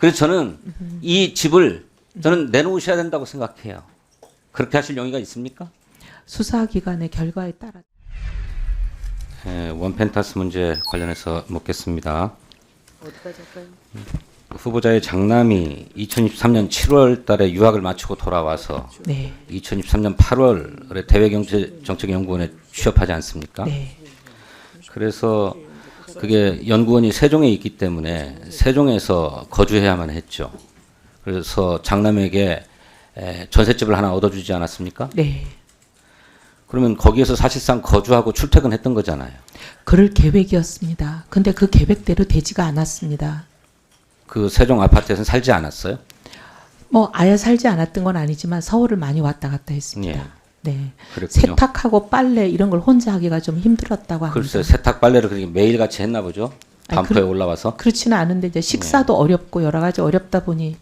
그래서 저는 이 집을 저는 내놓으셔야 된다고 생각해요. 그렇게 하실 용의가 있습니까? 수사기관의 결과에 따라. 원펜타스 문제 관련해서 묻겠습니다. 어디까지 할까요? 후보자의 장남이 2023년 7월 달에 유학을 마치고 돌아와서 네. 2023년 8월에 대외정책연구원에 취업하지 않습니까? 네. 그래서 그게 연구원이 세종에 있기 때문에 세종에서 거주해야만 했죠. 그래서 장남에게 전셋집을 하나 얻어주지 않았습니까? 네. 그러면 거기에서 사실상 거주하고 출퇴근했던 거잖아요. 그럴 계획이었습니다. 근데 그 계획대로 되지가 않았습니다. 그 세종 아파트에서는 살지 않았어요? 뭐 아예 살지 않았던 건 아니지만 서울을 많이 왔다 갔다 했습니다. 예. 네. 그랬군요. 세탁하고 빨래 이런 걸 혼자 하기가 좀 힘들었다고 합니다. 글쎄 세탁 빨래를 그렇게 매일같이 했나 보죠? 아니, 반포에 올라와서. 그렇지는 않은데 이제 식사도 어렵고 여러 가지 어렵다 보니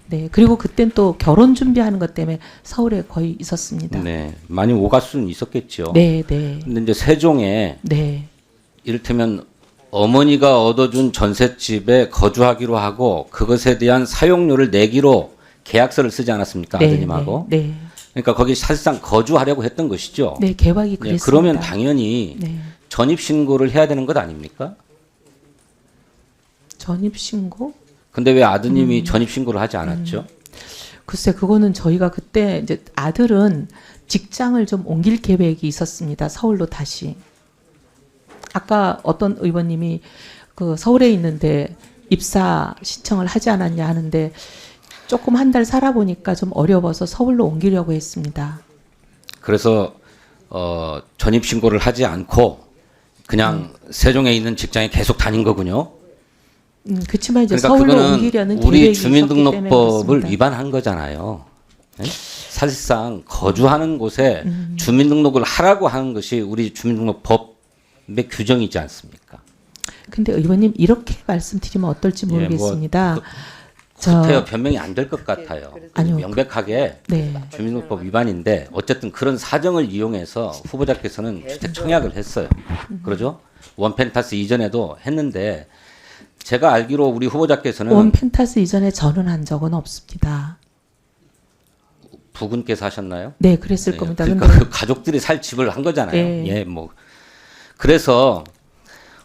네. 그리고 그땐 또 결혼 준비하는 것 때문에 서울에 거의 있었습니다. 네. 많이 오갈 수는 있었겠죠. 네, 네. 근데 이제 세종에 네. 이를테면 어머니가 얻어준 전셋집에 거주하기로 하고 그것에 대한 사용료를 내기로 계약서를 쓰지 않았습니까? 네, 아드님하고. 네. 네. 그러니까 거기 사실상 거주하려고 했던 것이죠. 네, 계획이 네, 그랬습니다. 그러면 당연히 네. 전입신고를 해야 되는 것 아닙니까? 전입신고? 근데 왜 아드님이 전입신고를 하지 않았죠? 글쎄 그거는 저희가 그때 이제 아들은 직장을 좀 옮길 계획이 있었습니다. 서울로 다시. 아까 어떤 의원님이 그 서울에 있는데 입사 신청을 하지 않았냐 하는데 조금 한 달 살아보니까 좀 어려워서 서울로 옮기려고 했습니다. 그래서 전입신고를 하지 않고 그냥 세종에 있는 직장에 계속 다닌 거군요. 그렇지만 이제 그러니까 서울로 그거는 옮기려는 우리 계획이 있었기 때문에 주민등록법을 그렇습니다. 위반한 거잖아요. 네? 사실상 거주하는 곳에 주민등록을 하라고 하는 것이 우리 주민등록법의 규정이지 않습니까? 근데 의원님 이렇게 말씀드리면 어떨지 예, 뭐 모르겠습니다. 구태여 변명이 안 될 것 같아요. 아니요. 명백하게 네. 주민등록법 위반인데 어쨌든 그런 사정을 이용해서 후보자께서는 주택 청약을 했어요. 그러죠? 원펜타스 이전에도 했는데 제가 알기로 우리 후보자께서는 원펜타스 이전에 전원한 적은 없습니다. 부군께서 하셨나요? 네, 그랬을 네, 겁니다. 그러니까 근데 그 가족들이 살 집을 한 거잖아요. 네. 예, 뭐 그래서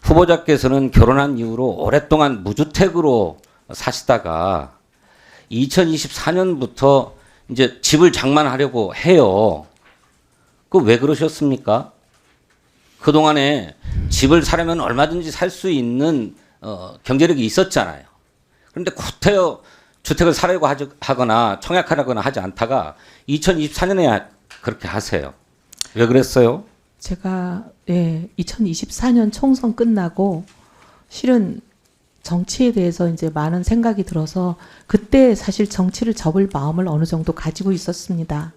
후보자께서는 결혼한 이후로 오랫동안 무주택으로 사시다가 2024년부터 이제 집을 장만하려고 해요. 그 왜 그러셨습니까? 그 동안에 집을 사려면 얼마든지 살 수 있는 경제력이 있었잖아요. 그런데 구태여 주택을 사려고 하거나 청약하려거나 하지 않다가 2024년에 그렇게 하세요. 왜 그랬어요? 제가 2024년 총선 끝나고 실은 정치에 대해서 이제 많은 생각이 들어서 그때 사실 정치를 접을 마음을 어느 정도 가지고 있었습니다.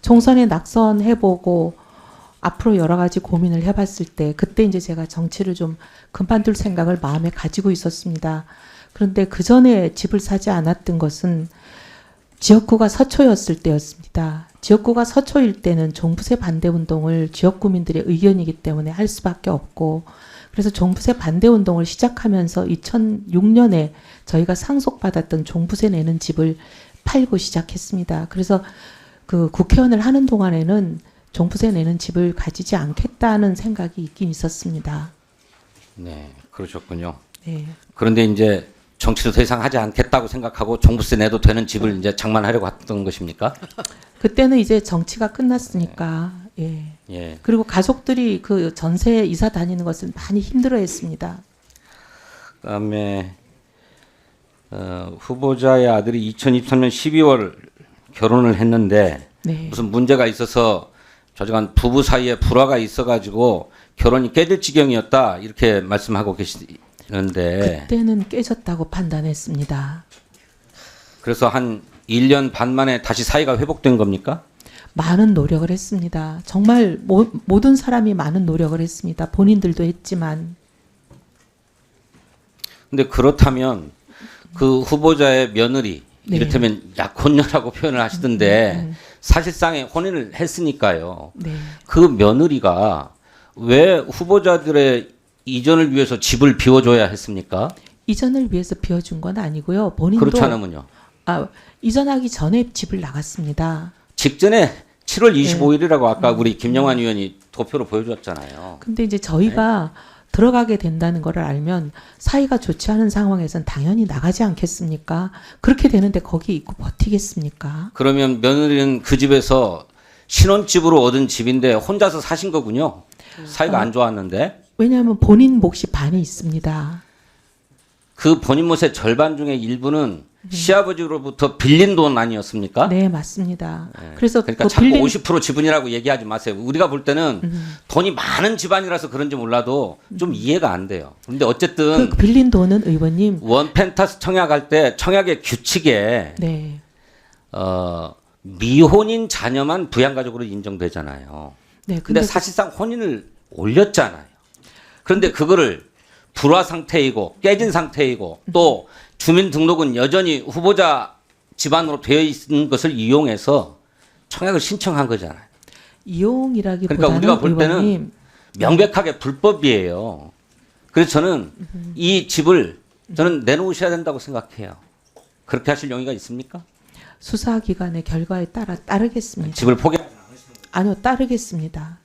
총선에 낙선해보고 앞으로 여러 가지 고민을 해봤을 때 그때 이제 제가 정치를 좀 그만둘 생각을 마음에 가지고 있었습니다. 그런데 그 전에 집을 사지 않았던 것은 지역구가 서초였을 때였습니다. 지역구가 서초일 때는 종부세 반대 운동을 지역 구민들의 의견이기 때문에 할 수밖에 없고 그래서 종부세 반대 운동을 시작하면서 2006년에 저희가 상속받았던 종부세 내는 집을 팔고 시작했습니다. 그래서 그 국회의원을 하는 동안에는 종부세 내는 집을 가지지 않겠다는 생각이 있긴 있었습니다. 네, 그러셨군요. 네. 그런데 이제 정치도 더 이상 하지 않겠다고 생각하고 종부세 내도 되는 집을 이제 장만하려고 했던 것입니까? 그때는 이제 정치가 끝났으니까 예. 예. 그리고 가족들이 그 전세 이사 다니는 것을 많이 힘들어했습니다. 그다음에 후보자의 아들이 2023년 12월 결혼을 했는데 네. 무슨 문제가 있어서 조직한 부부 사이에 불화가 있어가지고 결혼이 깨질 지경이었다 이렇게 말씀하고 계시는데 그때는 깨졌다고 판단했습니다. 그래서 한 1년 반 만에 다시 사이가 회복된 겁니까? 많은 노력을 했습니다. 정말 모든 사람이 많은 노력을 했습니다. 본인들도 했지만 근데 그렇다면 그 후보자의 며느리 네. 이를테면 약혼녀라고 표현을 하시던데 사실상의 혼인을 했으니까요. 네. 그 며느리가 왜 후보자들의 이전을 위해서 집을 비워줘야 했습니까? 이전을 위해서 비워준 건 아니고요. 본인도 그렇지 않으면요. 이전하기 전에 집을 나갔습니다. 직전에 7월 네. 25일이라고 아까 우리 김영환 의원이 도표로 보여줬잖아요. 근데 이제 저희가 들어가게 된다는 걸 알면 사이가 좋지 않은 상황에선 당연히 나가지 않겠습니까? 그렇게 되는데 거기 있고 버티겠습니까? 그러면 며느리는 그 집에서 신혼집으로 얻은 집인데 혼자서 사신 거군요. 사이가 안 좋았는데. 왜냐하면 본인 몫이 반이 있습니다. 그 본인 몫의 절반 중에 일부는 시아버지로부터 빌린 돈 아니었습니까? 네, 맞습니다. 그래서 그러니까 그 자꾸 빌린 50% 지분이라고 얘기하지 마세요. 우리가 볼 때는 돈이 많은 집안이라서 그런지 몰라도 좀 이해가 안 돼요. 그런데 어쨌든 그 빌린 돈은 의원님 원펜타스 청약할 때 청약의 규칙에 네. 미혼인 자녀만 부양가족으로 인정되잖아요. 네, 근데 사실상 혼인을 올렸잖아요. 그런데 그거를 불화 상태이고 깨진 상태이고 또 주민등록은 여전히 후보자 집안으로 되어 있는 것을 이용해서 청약을 신청한 거잖아요. 이용이라기보다는 그러니까 우리가 볼 때는 의원님, 명백하게 불법이에요. 그래서 저는 이 집을 저는 내놓으셔야 된다고 생각해요. 그렇게 하실 용의가 있습니까? 수사기관의 결과에 따라 따르겠습니다. 집을 포기. 아니요, 따르겠습니다.